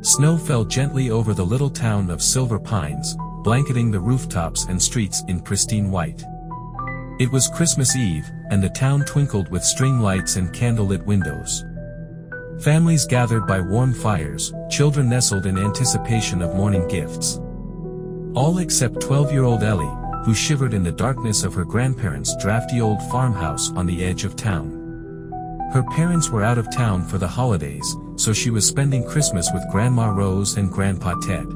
Snow fell gently over the little town of Silver Pines, blanketing the rooftops and streets in pristine white. It was Christmas Eve, and the town twinkled with string lights and candlelit windows. Families gathered by warm fires, children nestled in anticipation of morning gifts. All except 12-year-old Ellie, who shivered in the darkness of her grandparents' drafty old farmhouse on the edge of town. Her parents were out of town for the holidays, so she was spending Christmas with Grandma Rose and Grandpa Ted.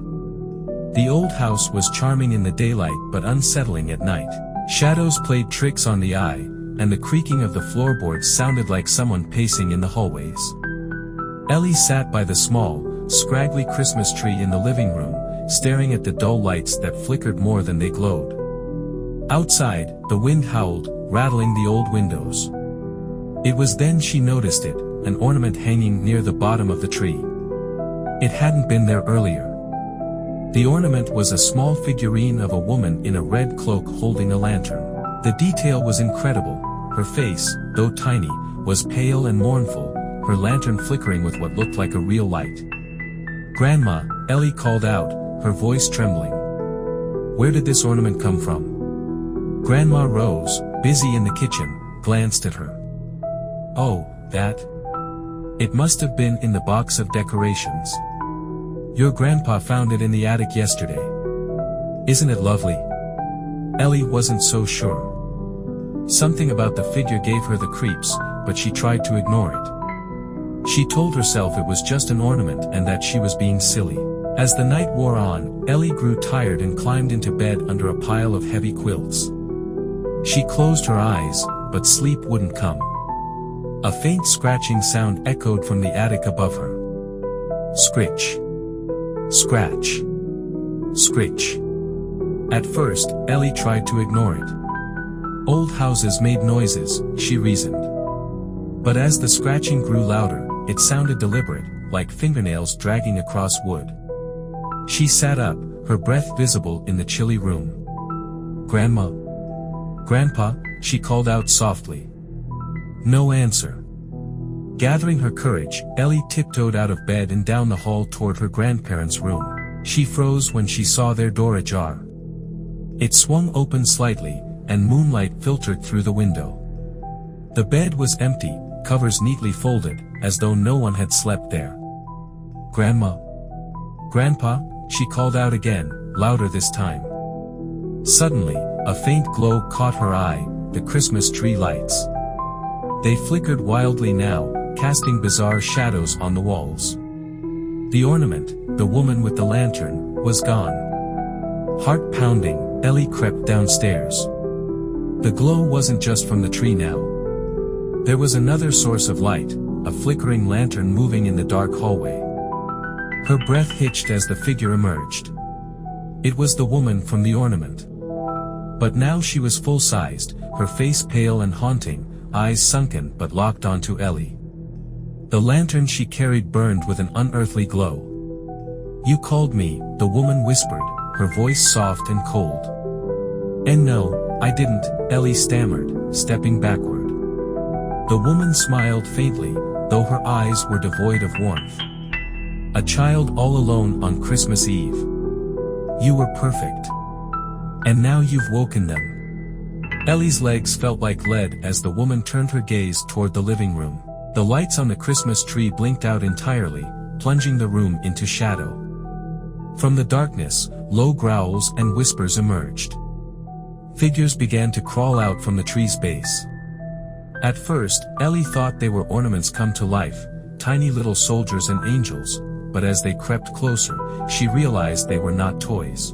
The old house was charming in the daylight but unsettling at night. Shadows played tricks on the eye, and the creaking of the floorboards sounded like someone pacing in the hallways. Ellie sat by the small, scraggly Christmas tree in the living room, staring at the dull lights that flickered more than they glowed. Outside, the wind howled, rattling the old windows. It was then she noticed it, an ornament hanging near the bottom of the tree. It hadn't been there earlier. The ornament was a small figurine of a woman in a red cloak holding a lantern. The detail was incredible. Her face, though tiny, was pale and mournful, her lantern flickering with what looked like a real light. "Grandma," Ellie called out, her voice trembling. "Where did this ornament come from?" Grandma Rose, busy in the kitchen, glanced at her. "Oh, that? It must have been in the box of decorations. Your grandpa found it in the attic yesterday. Isn't it lovely?" Ellie wasn't so sure. Something about the figure gave her the creeps, but she tried to ignore it. She told herself it was just an ornament and that she was being silly. As the night wore on, Ellie grew tired and climbed into bed under a pile of heavy quilts. She closed her eyes, but sleep wouldn't come. A faint scratching sound echoed from the attic above her. Scritch. Scratch. Scritch. At first, Ellie tried to ignore it. Old houses made noises, she reasoned. But as the scratching grew louder, it sounded deliberate, like fingernails dragging across wood. She sat up, her breath visible in the chilly room. "Grandma? Grandpa?" she called out softly. No answer. Gathering her courage, Ellie tiptoed out of bed and down the hall toward her grandparents' room. She froze when she saw their door ajar. It swung open slightly, and moonlight filtered through the window. The bed was empty, covers neatly folded, as though no one had slept there. "Grandma? Grandpa?" she called out again, louder this time. Suddenly, a faint glow caught her eye, the Christmas tree lights. They flickered wildly now, casting bizarre shadows on the walls. The ornament, the woman with the lantern, was gone. Heart pounding, Ellie crept downstairs. The glow wasn't just from the tree now. There was another source of light, a flickering lantern moving in the dark hallway. Her breath hitched as the figure emerged. It was the woman from the ornament. But now she was full-sized, her face pale and haunting, eyes sunken but locked onto Ellie. The lantern she carried burned with an unearthly glow. "You called me," the woman whispered, her voice soft and cold. "And no, I didn't," Ellie stammered, stepping backward. The woman smiled faintly, though her eyes were devoid of warmth. "A child all alone on Christmas Eve. You were perfect. And now you've woken them." Ellie's legs felt like lead as the woman turned her gaze toward the living room. The lights on the Christmas tree blinked out entirely, plunging the room into shadow. From the darkness, low growls and whispers emerged. Figures began to crawl out from the tree's base. At first, Ellie thought they were ornaments come to life, tiny little soldiers and angels, but as they crept closer, she realized they were not toys.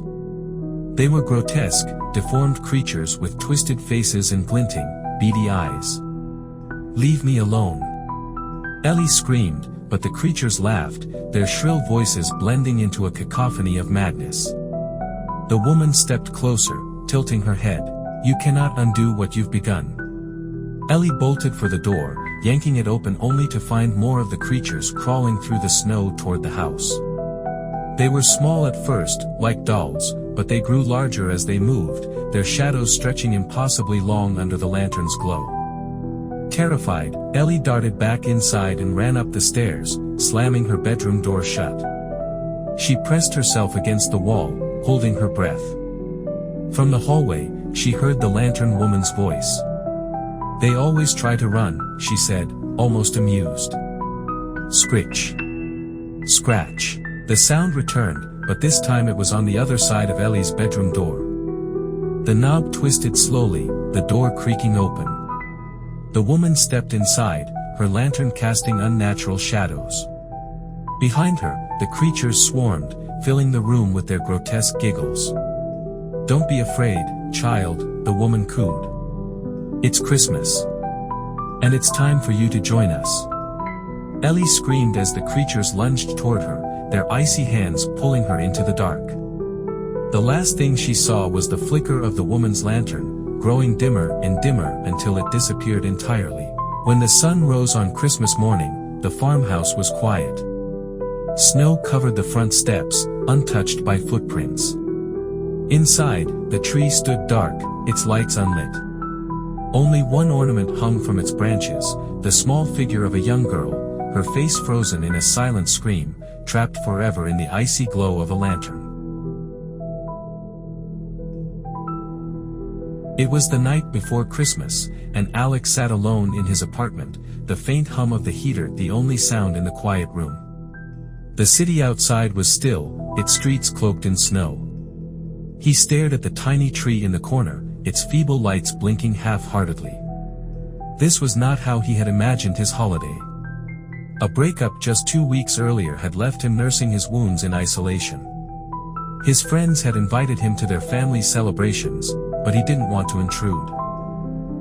They were grotesque, deformed creatures with twisted faces and glinting, beady eyes. "Leave me alone!" Ellie screamed, but the creatures laughed, their shrill voices blending into a cacophony of madness. The woman stepped closer, tilting her head. "You cannot undo what you've begun." Ellie bolted for the door, yanking it open only to find more of the creatures crawling through the snow toward the house. They were small at first, like dolls, but they grew larger as they moved, their shadows stretching impossibly long under the lantern's glow. Terrified, Ellie darted back inside and ran up the stairs, slamming her bedroom door shut. She pressed herself against the wall, holding her breath. From the hallway, she heard the lantern woman's voice. "They always try to run," she said, almost amused. Scritch. Scratch. The sound returned, but this time it was on the other side of Ellie's bedroom door. The knob twisted slowly, the door creaking open. The woman stepped inside, her lantern casting unnatural shadows. Behind her, the creatures swarmed, filling the room with their grotesque giggles. "Don't be afraid, child," the woman cooed. "It's Christmas. And it's time for you to join us." Ellie screamed as the creatures lunged toward her, their icy hands pulling her into the dark. The last thing she saw was the flicker of the woman's lantern, growing dimmer and dimmer until it disappeared entirely. When the sun rose on Christmas morning, the farmhouse was quiet. Snow covered the front steps, untouched by footprints. Inside, the tree stood dark, its lights unlit. Only one ornament hung from its branches, the small figure of a young girl, her face frozen in a silent scream, trapped forever in the icy glow of a lantern. It was the night before Christmas, and Alex sat alone in his apartment, the faint hum of the heater the only sound in the quiet room. The city outside was still, its streets cloaked in snow. He stared at the tiny tree in the corner, its feeble lights blinking half-heartedly. This was not how he had imagined his holiday. A breakup just 2 weeks earlier had left him nursing his wounds in isolation. His friends had invited him to their family celebrations, but he didn't want to intrude.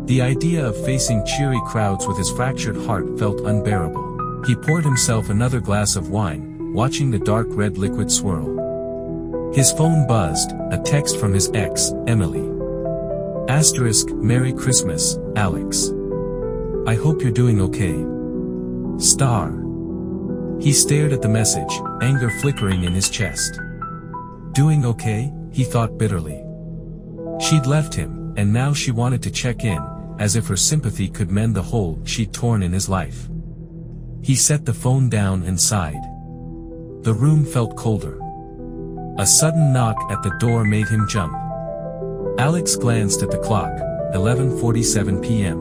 The idea of facing cheery crowds with his fractured heart felt unbearable. He poured himself another glass of wine, watching the dark red liquid swirl. His phone buzzed, a text from his ex, Emily. *, Merry Christmas, Alex. I hope you're doing okay. Star. He stared at the message, anger flickering in his chest. Doing okay, he thought bitterly. She'd left him, and now she wanted to check in, as if her sympathy could mend the hole she'd torn in his life. He set the phone down and sighed. The room felt colder. A sudden knock at the door made him jump. Alex glanced at the clock, 11:47 p.m.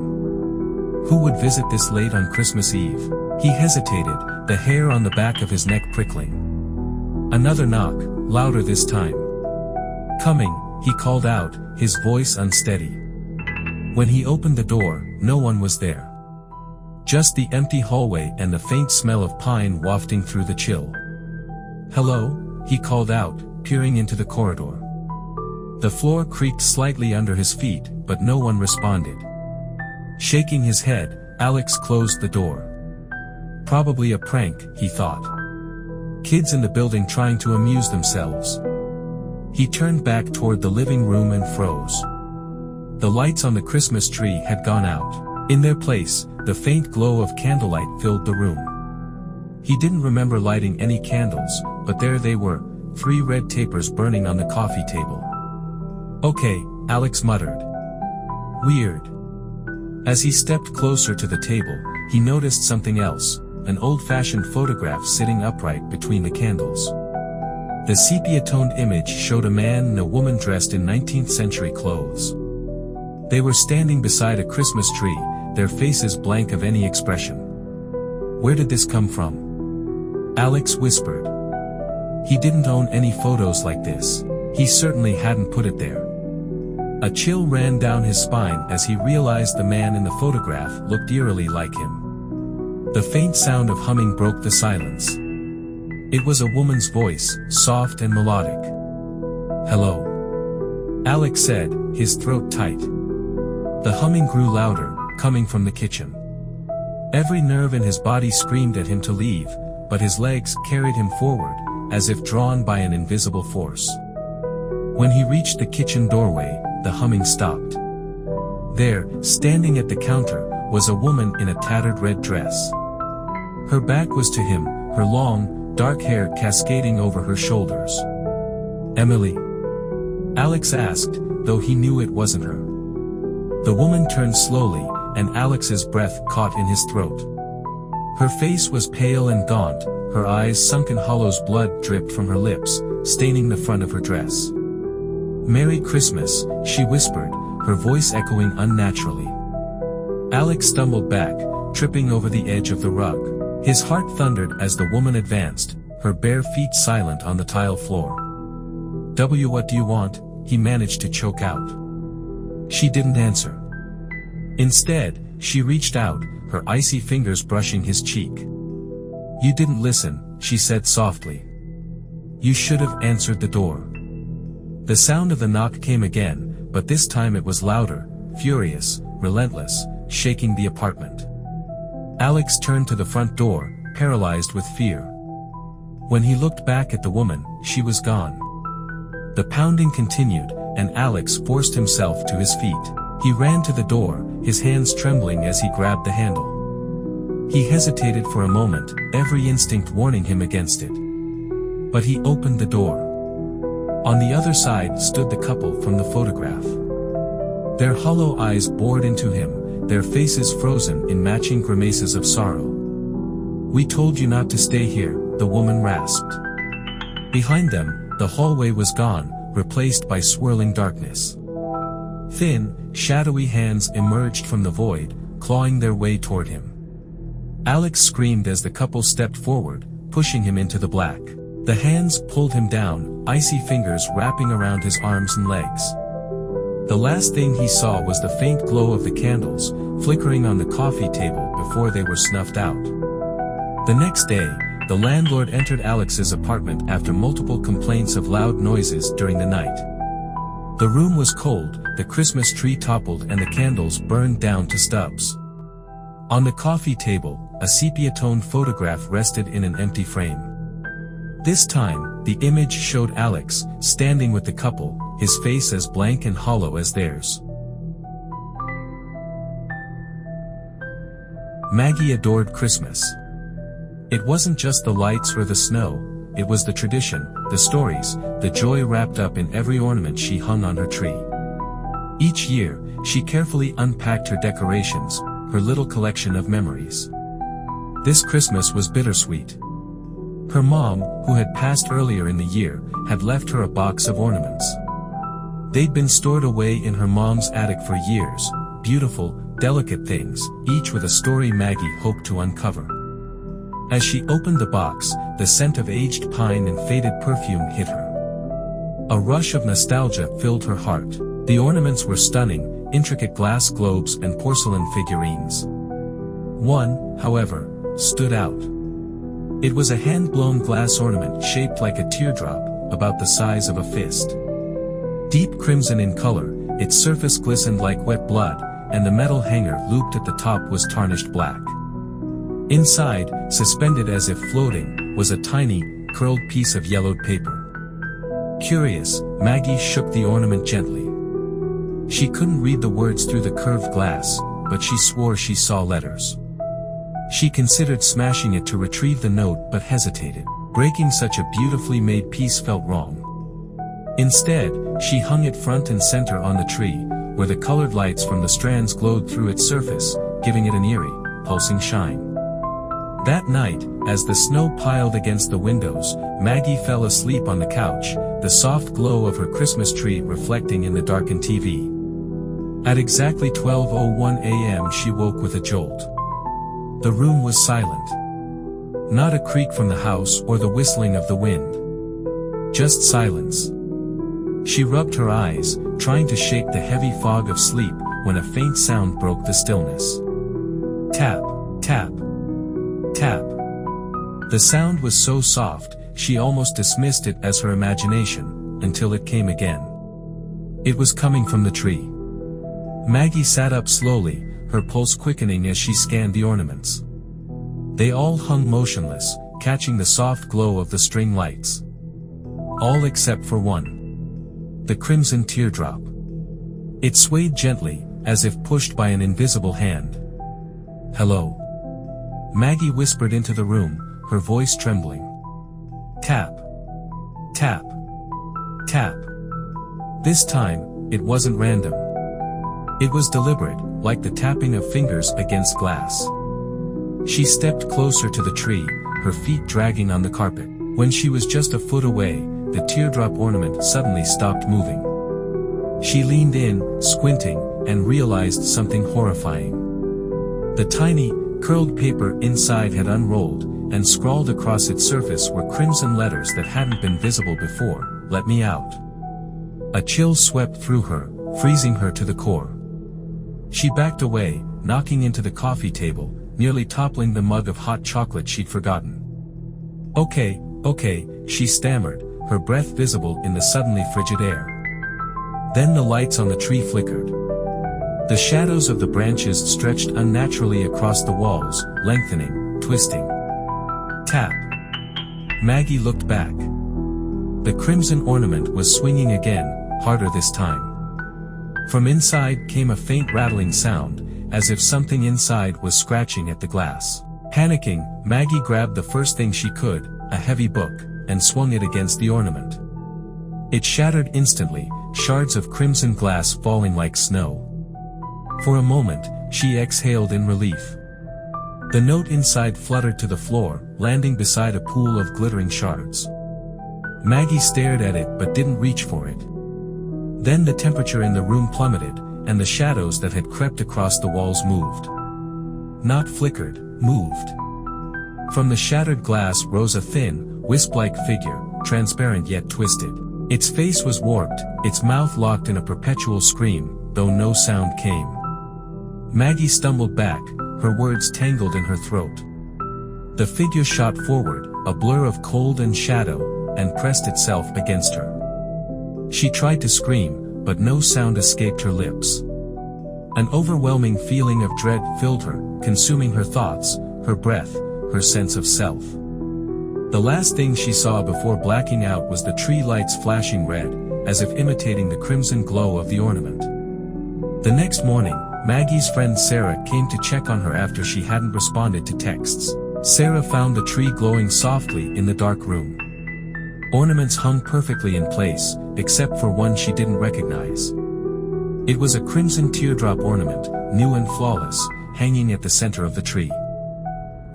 Who would visit this late on Christmas Eve? He hesitated, the hair on the back of his neck prickling. Another knock, louder this time. Coming, he called out, his voice unsteady. When he opened the door, no one was there. Just the empty hallway and the faint smell of pine wafting through the chill. Hello, he called out, peering into the corridor. The floor creaked slightly under his feet, but no one responded. Shaking his head, Alex closed the door. Probably a prank, he thought. Kids in the building trying to amuse themselves. He turned back toward the living room and froze. The lights on the Christmas tree had gone out. In their place, the faint glow of candlelight filled the room. He didn't remember lighting any candles, but there they were, 3 red tapers burning on the coffee table. Okay, Alex muttered. Weird. As he stepped closer to the table, he noticed something else, an old-fashioned photograph sitting upright between the candles. The sepia-toned image showed a man and a woman dressed in 19th-century clothes. They were standing beside a Christmas tree, their faces blank of any expression. Where did this come from? Alex whispered. He didn't own any photos like this. He certainly hadn't put it there. A chill ran down his spine as he realized the man in the photograph looked eerily like him. The faint sound of humming broke the silence. It was a woman's voice, soft and melodic. Hello. Alex said, his throat tight. The humming grew louder, coming from the kitchen. Every nerve in his body screamed at him to leave, but his legs carried him forward, as if drawn by an invisible force. When he reached the kitchen doorway, the humming stopped. There, standing at the counter, was a woman in a tattered red dress. Her back was to him, her long, dark hair cascading over her shoulders. Emily? Alex asked, though he knew it wasn't her. The woman turned slowly, and Alex's breath caught in his throat. Her face was pale and gaunt, her eyes sunken hollows, blood dripped from her lips, staining the front of her dress. "Merry Christmas," she whispered, her voice echoing unnaturally. Alex stumbled back, tripping over the edge of the rug. His heart thundered as the woman advanced, her bare feet silent on the tile floor. What do you want?" he managed to choke out. She didn't answer. Instead, she reached out, her icy fingers brushing his cheek. "You didn't listen," she said softly. "You should have answered the door." The sound of the knock came again, but this time it was louder, furious, relentless, shaking the apartment. Alex turned to the front door, paralyzed with fear. When he looked back at the woman, she was gone. The pounding continued, and Alex forced himself to his feet. He ran to the door, his hands trembling as he grabbed the handle. He hesitated for a moment, every instinct warning him against it. But he opened the door. On the other side stood the couple from the photograph. Their hollow eyes bored into him, their faces frozen in matching grimaces of sorrow. "We told you not to stay here," the woman rasped. Behind them, the hallway was gone, replaced by swirling darkness. Thin, shadowy hands emerged from the void, clawing their way toward him. Alex screamed as the couple stepped forward, pushing him into the black. The hands pulled him down, icy fingers wrapping around his arms and legs. The last thing he saw was the faint glow of the candles, flickering on the coffee table before they were snuffed out. The next day, the landlord entered Alex's apartment after multiple complaints of loud noises during the night. The room was cold, the Christmas tree toppled and the candles burned down to stubs. On the coffee table, a sepia-toned photograph rested in an empty frame. This time, the image showed Alex, standing with the couple, his face as blank and hollow as theirs. Maggie adored Christmas. It wasn't just the lights or the snow, it was the tradition, the stories, the joy wrapped up in every ornament she hung on her tree. Each year, she carefully unpacked her decorations, her little collection of memories. This Christmas was bittersweet. Her mom, who had passed earlier in the year, had left her a box of ornaments. They'd been stored away in her mom's attic for years, beautiful, delicate things, each with a story Maggie hoped to uncover. As she opened the box, the scent of aged pine and faded perfume hit her. A rush of nostalgia filled her heart. The ornaments were stunning, intricate glass globes and porcelain figurines. One, however, stood out. It was a hand-blown glass ornament shaped like a teardrop, about the size of a fist. Deep crimson in color, its surface glistened like wet blood, and the metal hanger looped at the top was tarnished black. Inside, suspended as if floating, was a tiny, curled piece of yellowed paper. Curious, Maggie shook the ornament gently. She couldn't read the words through the curved glass, but she swore she saw letters. She considered smashing it to retrieve the note but hesitated. Breaking such a beautifully made piece felt wrong. Instead, she hung it front and center on the tree, where the colored lights from the strands glowed through its surface, giving it an eerie, pulsing shine. That night, as the snow piled against the windows, Maggie fell asleep on the couch, the soft glow of her Christmas tree reflecting in the darkened TV. At exactly 12:01 a.m. she woke with a jolt. The room was silent. Not a creak from the house or the whistling of the wind. Just silence. She rubbed her eyes, trying to shake the heavy fog of sleep, when a faint sound broke the stillness. Tap, tap, tap. The sound was so soft, she almost dismissed it as her imagination, until it came again. It was coming from the tree. Maggie sat up slowly, her pulse quickening as she scanned the ornaments. They all hung motionless, catching the soft glow of the string lights. All except for one. The crimson teardrop. It swayed gently, as if pushed by an invisible hand. "Hello?" Maggie whispered into the room, her voice trembling. Tap. Tap. Tap. This time, it wasn't random. It was deliberate, like the tapping of fingers against glass. She stepped closer to the tree, her feet dragging on the carpet. When she was just a foot away, the teardrop ornament suddenly stopped moving. She leaned in, squinting, and realized something horrifying. The tiny, curled paper inside had unrolled, and scrawled across its surface were crimson letters that hadn't been visible before: "Let me out." A chill swept through her, freezing her to the core. She backed away, knocking into the coffee table, nearly toppling the mug of hot chocolate she'd forgotten. Okay, she stammered, her breath visible in the suddenly frigid air. Then the lights on the tree flickered. The shadows of the branches stretched unnaturally across the walls, lengthening, twisting. Tap. Maggie looked back. The crimson ornament was swinging again, harder this time. From inside came a faint rattling sound, as if something inside was scratching at the glass. Panicking, Maggie grabbed the first thing she could, a heavy book, and swung it against the ornament. It shattered instantly, shards of crimson glass falling like snow. For a moment, she exhaled in relief. The note inside fluttered to the floor, landing beside a pool of glittering shards. Maggie stared at it but didn't reach for it. Then the temperature in the room plummeted, and the shadows that had crept across the walls moved. Not flickered, moved. From the shattered glass rose a thin, wisp-like figure, transparent yet twisted. Its face was warped, its mouth locked in a perpetual scream, though no sound came. Maggie stumbled back, her words tangled in her throat. The figure shot forward, a blur of cold and shadow, and pressed itself against her. She tried to scream, but no sound escaped her lips. An overwhelming feeling of dread filled her, consuming her thoughts, her breath, her sense of self. The last thing she saw before blacking out was the tree lights flashing red, as if imitating the crimson glow of the ornament. The next morning, Maggie's friend Sarah came to check on her after she hadn't responded to texts. Sarah found the tree glowing softly in the dark room. Ornaments hung perfectly in place, except for one she didn't recognize. It was a crimson teardrop ornament, new and flawless, hanging at the center of the tree.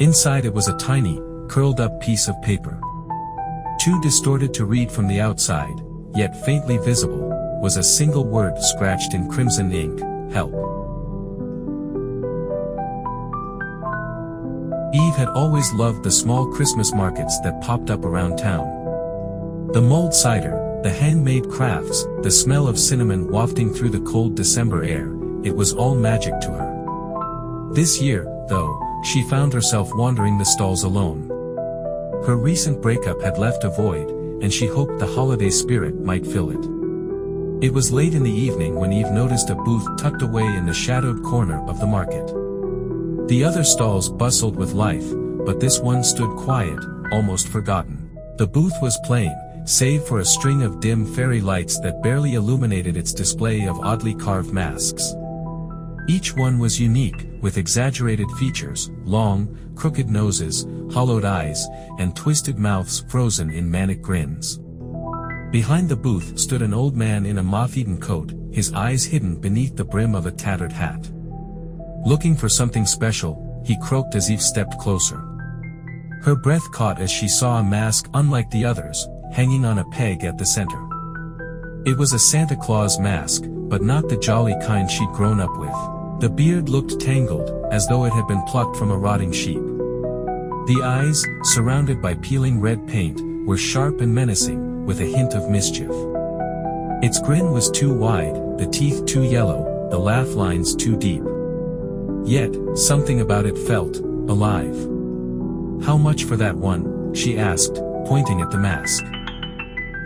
Inside it was a tiny, curled-up piece of paper. Too distorted to read from the outside, yet faintly visible, was a single word scratched in crimson ink: "Help." Eve had always loved the small Christmas markets that popped up around town. The mulled cider, the handmade crafts, the smell of cinnamon wafting through the cold December air, it was all magic to her. This year, though, she found herself wandering the stalls alone. Her recent breakup had left a void, and she hoped the holiday spirit might fill it. It was late in the evening when Eve noticed a booth tucked away in the shadowed corner of the market. The other stalls bustled with life, but this one stood quiet, almost forgotten. The booth was plain, save for a string of dim fairy lights that barely illuminated its display of oddly carved masks. Each one was unique, with exaggerated features, long, crooked noses, hollowed eyes, and twisted mouths frozen in manic grins. Behind the booth stood an old man in a moth-eaten coat, his eyes hidden beneath the brim of a tattered hat. Looking for something special, he croaked as Eve stepped closer. Her breath caught as she saw a mask unlike the others, hanging on a peg at the center. It was a Santa Claus mask, but not the jolly kind she'd grown up with. The beard looked tangled, as though it had been plucked from a rotting sheep. The eyes, surrounded by peeling red paint, were sharp and menacing, with a hint of mischief. Its grin was too wide, the teeth too yellow, the laugh lines too deep. Yet, something about it felt alive. "How much for that one?" she asked, pointing at the mask.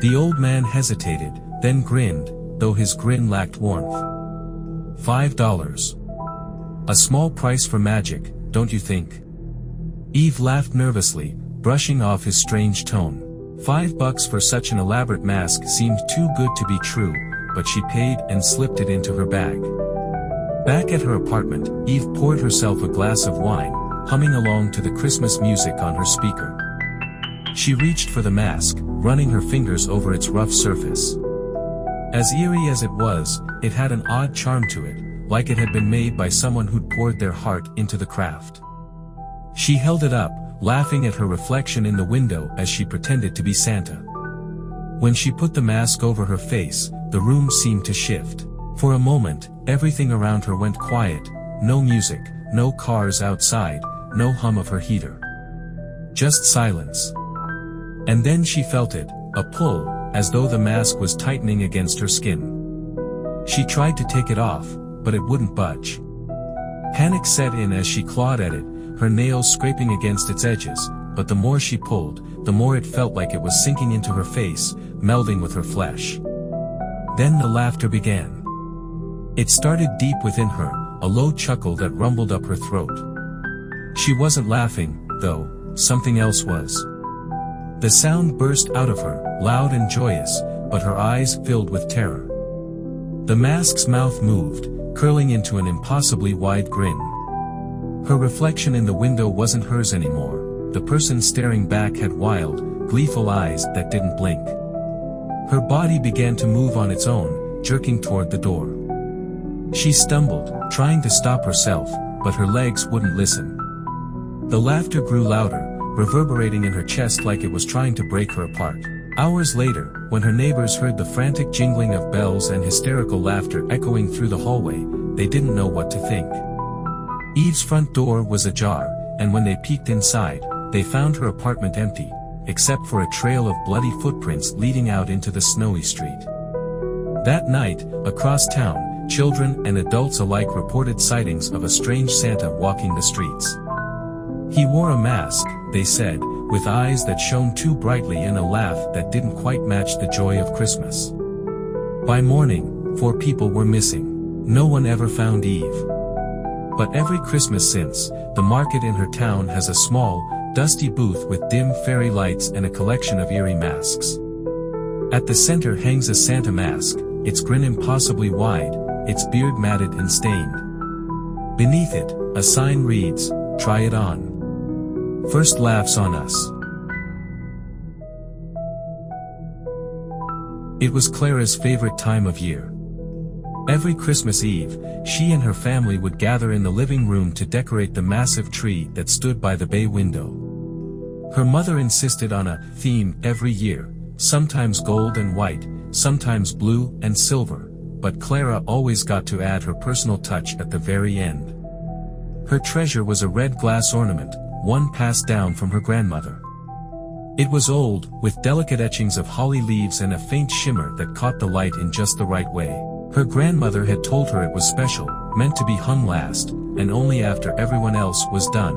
The old man hesitated, then grinned, though his grin lacked warmth. $5. A small price for magic, don't you think? Eve laughed nervously, brushing off his strange tone. $5 for such an elaborate mask seemed too good to be true, but she paid and slipped it into her bag. Back at her apartment, Eve poured herself a glass of wine, humming along to the Christmas music on her speaker. She reached for the mask, running her fingers over its rough surface. As eerie as it was, it had an odd charm to it, like it had been made by someone who'd poured their heart into the craft. She held it up, laughing at her reflection in the window as she pretended to be Santa. When she put the mask over her face, the room seemed to shift. For a moment, everything around her went quiet, no music, no cars outside, no hum of her heater. Just silence. And then she felt it, a pull, as though the mask was tightening against her skin. She tried to take it off, but it wouldn't budge. Panic set in as she clawed at it, her nails scraping against its edges, but the more she pulled, the more it felt like it was sinking into her face, melding with her flesh. Then the laughter began. It started deep within her, a low chuckle that rumbled up her throat. She wasn't laughing, though, something else was. The sound burst out of her, loud and joyous, but her eyes filled with terror. The mask's mouth moved, curling into an impossibly wide grin. Her reflection in the window wasn't hers anymore. The person staring back had wild, gleeful eyes that didn't blink. Her body began to move on its own, jerking toward the door. She stumbled, trying to stop herself, but her legs wouldn't listen. The laughter grew louder, reverberating in her chest like it was trying to break her apart. Hours later, when her neighbors heard the frantic jingling of bells and hysterical laughter echoing through the hallway, they didn't know what to think. Eve's front door was ajar, and when they peeked inside, they found her apartment empty, except for a trail of bloody footprints leading out into the snowy street. That night, across town, children and adults alike reported sightings of a strange Santa walking the streets. He wore a mask, they said, with eyes that shone too brightly and a laugh that didn't quite match the joy of Christmas. By morning, 4 people were missing. No one ever found Eve. But every Christmas since, the market in her town has a small, dusty booth with dim fairy lights and a collection of eerie masks. At the center hangs a Santa mask, its grin impossibly wide, its beard matted and stained. Beneath it, a sign reads, "Try it on. First laughs on us." It was Clara's favorite time of year. Every Christmas Eve, she and her family would gather in the living room to decorate the massive tree that stood by the bay window. Her mother insisted on a theme every year, sometimes gold and white, sometimes blue and silver, but Clara always got to add her personal touch at the very end. Her treasure was a red glass ornament, one passed down from her grandmother. It was old, with delicate etchings of holly leaves and a faint shimmer that caught the light in just the right way. Her grandmother had told her it was special, meant to be hung last, and only after everyone else was done.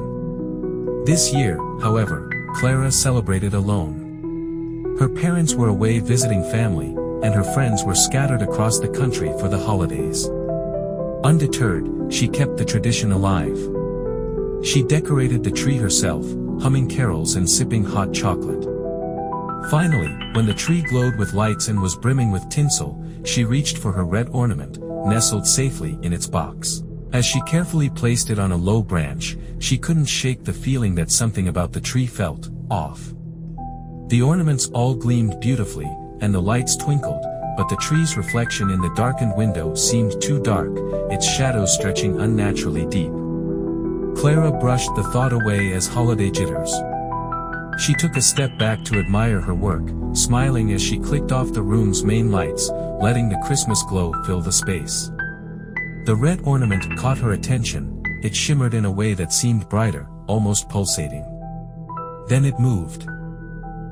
This year, however, Clara celebrated alone. Her parents were away visiting family, and her friends were scattered across the country for the holidays. Undeterred, she kept the tradition alive. She decorated the tree herself, humming carols and sipping hot chocolate. Finally, when the tree glowed with lights and was brimming with tinsel, she reached for her red ornament, nestled safely in its box. As she carefully placed it on a low branch, she couldn't shake the feeling that something about the tree felt off. The ornaments all gleamed beautifully, and the lights twinkled, but the tree's reflection in the darkened window seemed too dark, its shadows stretching unnaturally deep. Clara brushed the thought away as holiday jitters. She took a step back to admire her work, smiling as she clicked off the room's main lights, letting the Christmas glow fill the space. The red ornament caught her attention. It shimmered in a way that seemed brighter, almost pulsating. Then it moved.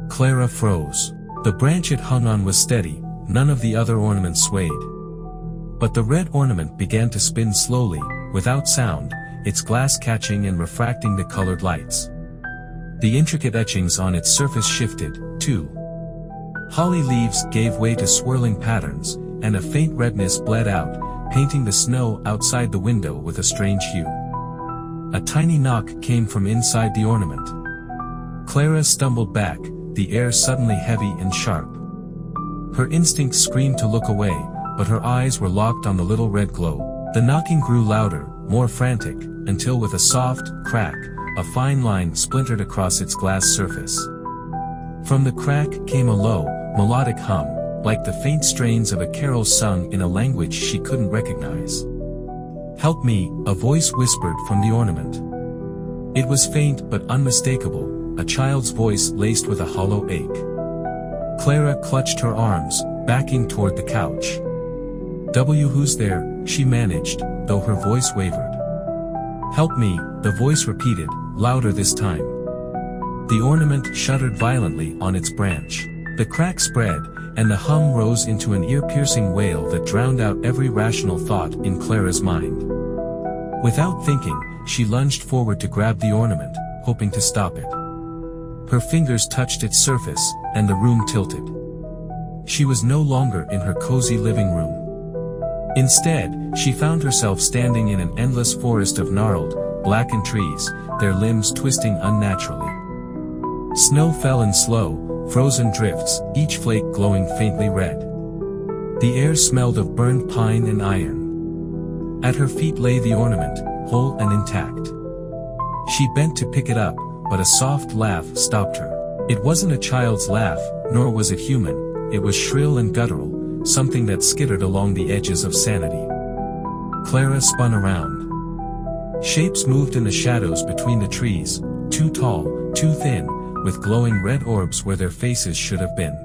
Clara froze. The branch it hung on was steady, none of the other ornaments swayed. But the red ornament began to spin slowly, without sound, its glass catching and refracting the colored lights. The intricate etchings on its surface shifted, too. Holly leaves gave way to swirling patterns, and a faint redness bled out, painting the snow outside the window with a strange hue. A tiny knock came from inside the ornament. Clara stumbled back, the air suddenly heavy and sharp. Her instinct screamed to look away, but her eyes were locked on the little red glow. The knocking grew louder, more frantic, until with a soft crack, a fine line splintered across its glass surface. From the crack came a low, melodic hum, like the faint strains of a carol sung in a language she couldn't recognize. "Help me," a voice whispered from the ornament. It was faint but unmistakable, a child's voice laced with a hollow ache. Clara clutched her arms, backing toward the couch. Who's there?" she managed, though her voice wavered. "Help me," the voice repeated, louder this time. The ornament shuddered violently on its branch. The crack spread, and the hum rose into an ear-piercing wail that drowned out every rational thought in Clara's mind. Without thinking, she lunged forward to grab the ornament, hoping to stop it. Her fingers touched its surface, and the room tilted. She was no longer in her cozy living room. Instead, she found herself standing in an endless forest of gnarled, blackened trees, their limbs twisting unnaturally. Snow fell in slow, frozen drifts, each flake glowing faintly red. The air smelled of burned pine and iron. At her feet lay the ornament, whole and intact. She bent to pick it up, but a soft laugh stopped her. It wasn't a child's laugh, nor was it human. It was shrill and guttural, something that skittered along the edges of sanity. Clara spun around. Shapes moved in the shadows between the trees, too tall, too thin, with glowing red orbs where their faces should have been.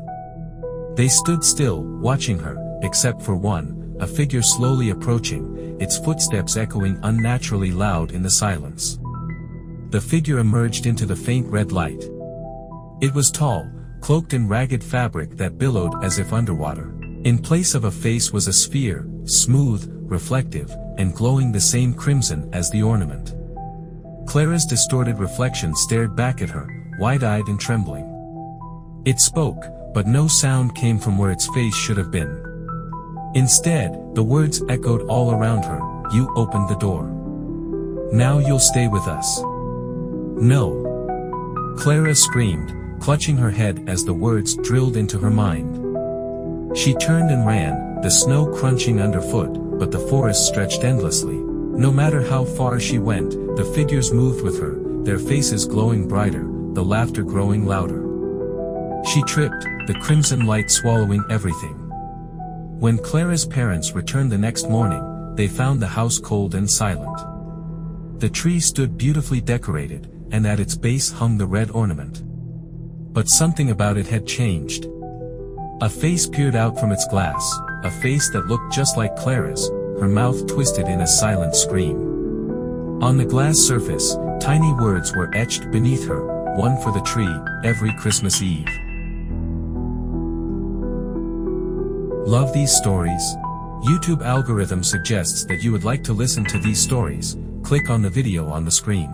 They stood still, watching her, except for one, a figure slowly approaching, its footsteps echoing unnaturally loud in the silence. The figure emerged into the faint red light. It was tall, cloaked in ragged fabric that billowed as if underwater. In place of a face was a sphere, smooth, reflective, and glowing the same crimson as the ornament. Clara's distorted reflection stared back at her, wide-eyed and trembling. It spoke, but no sound came from where its face should have been. Instead, the words echoed all around her, "You opened the door. Now you'll stay with us." "No!" Clara screamed, clutching her head as the words drilled into her mind. She turned and ran, the snow crunching underfoot, but the forest stretched endlessly. No matter how far she went, the figures moved with her, their faces glowing brighter, the laughter growing louder. She tripped, the crimson light swallowing everything. When Clara's parents returned the next morning, they found the house cold and silent. The tree stood beautifully decorated, and at its base hung the red ornament. But something about it had changed. A face peered out from its glass, a face that looked just like Clara's, her mouth twisted in a silent scream. On the glass surface, tiny words were etched beneath her, one for the tree, every Christmas Eve. Love these stories? YouTube algorithm suggests that you would like to listen to these stories. Click on the video on the screen.